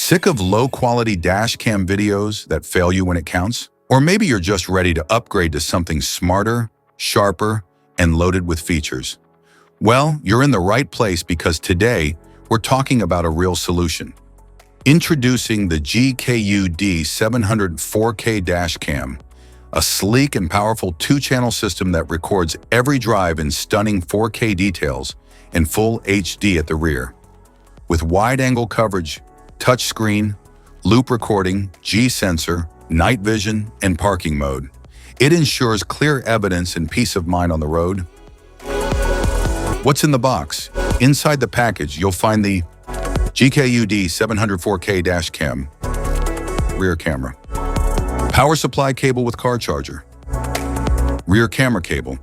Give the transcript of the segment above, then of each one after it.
Sick of low-quality dash cam videos that fail you when it counts? Or maybe you're just ready to upgrade to something smarter, sharper, and loaded with features. Well, you're in the right place because today we're talking about a real solution. Introducing the GKU D700 4K dash cam, a sleek and powerful two-channel system that records every drive in stunning 4K details and full HD at the rear. With wide-angle coverage, touchscreen, loop recording, G-sensor, night vision, and parking mode, it ensures clear evidence and peace of mind on the road. What's in the box? Inside the package, you'll find the GKU D700 4K dash cam, rear camera, power supply cable with car charger, rear camera cable,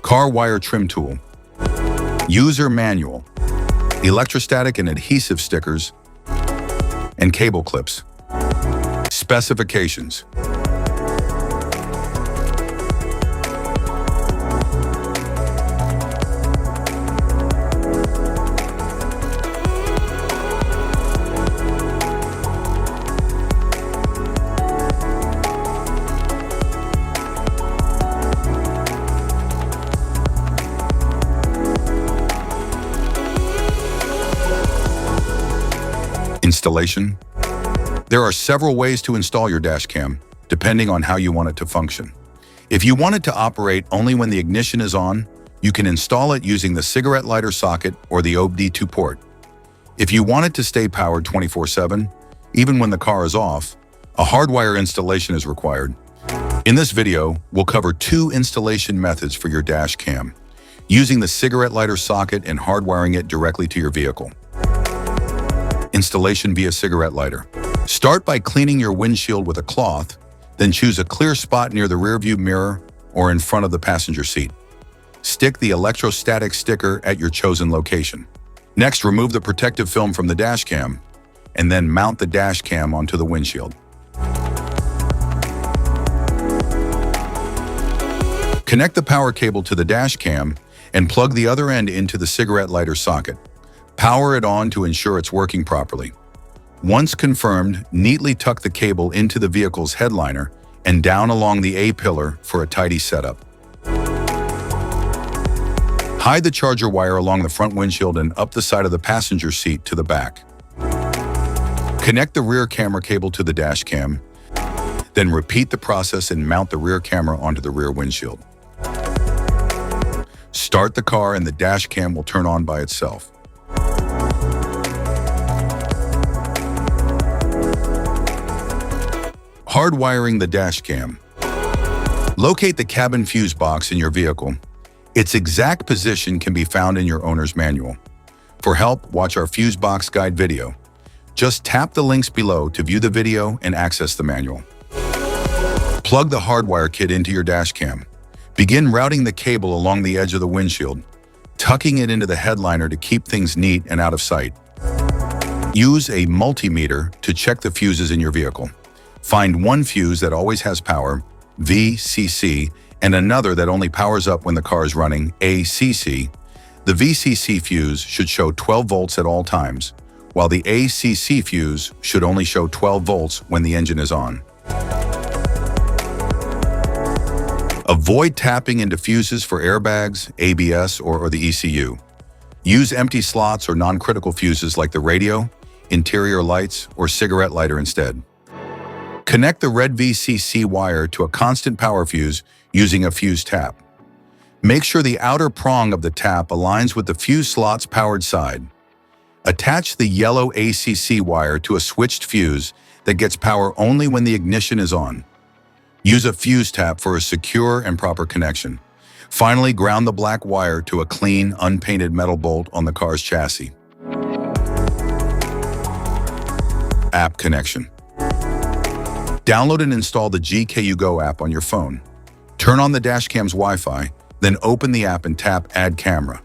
car wire trim tool, user manual, electrostatic and adhesive stickers, and cable clips. Specifications. Installation. There are several ways to install your dash cam, depending on how you want it to function. If you want it to operate only when the ignition is on, you can install it using the cigarette lighter socket or the OBD2 port. If you want it to stay powered 24/7, even when the car is off, a hardwire installation is required. In this video, we'll cover two installation methods for your dash cam, using the cigarette lighter socket and hardwiring it directly to your vehicle. Installation via cigarette lighter. Start by cleaning your windshield with a cloth, then choose a clear spot near the rearview mirror or in front of the passenger seat. Stick the electrostatic sticker at your chosen location. Next, remove the protective film from the dash cam, and then mount the dash cam onto the windshield. Connect the power cable to the dash cam and plug the other end into the cigarette lighter socket. Power it on to ensure it's working properly. Once confirmed, neatly tuck the cable into the vehicle's headliner and down along the A-pillar for a tidy setup. Hide the charger wire along the front windshield and up the side of the passenger seat to the back. Connect the rear camera cable to the dash cam, then repeat the process and mount the rear camera onto the rear windshield. Start the car and the dash cam will turn on by itself. Hardwiring the dash cam. Locate the cabin fuse box in your vehicle. Its exact position can be found in your owner's manual. For help, watch our fuse box guide video. Just tap the links below to view the video and access the manual. Plug the hardwire kit into your dash cam. Begin routing the cable along the edge of the windshield, tucking it into the headliner to keep things neat and out of sight. Use a multimeter to check the fuses in your vehicle. Find one fuse that always has power, VCC, and another that only powers up when the car is running, ACC. The VCC fuse should show 12 volts at all times, while the ACC fuse should only show 12 volts when the engine is on. Avoid tapping into fuses for airbags, ABS, or the ECU. Use empty slots or non-critical fuses like the radio, interior lights, or cigarette lighter instead. Connect the red VCC wire to a constant power fuse using a fuse tap. Make sure the outer prong of the tap aligns with the fuse slot's powered side. Attach the yellow ACC wire to a switched fuse that gets power only when the ignition is on. Use a fuse tap for a secure and proper connection. Finally, ground the black wire to a clean, unpainted metal bolt on the car's chassis. App connection. Download and install the GKU Go app on your phone. Turn on the dashcam's Wi-Fi, then open the app and tap Add Camera.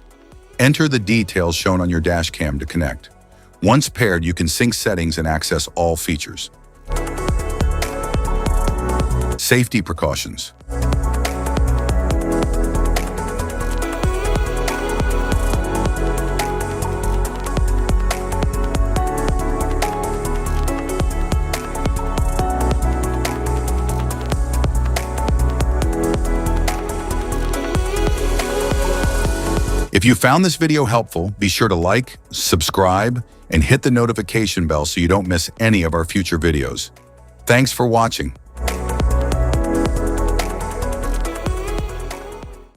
Enter the details shown on your dashcam to connect. Once paired, you can sync settings and access all features. Safety precautions. If you found this video helpful, be sure to like, subscribe, and hit the notification bell so you don't miss any of our future videos. Thanks for watching.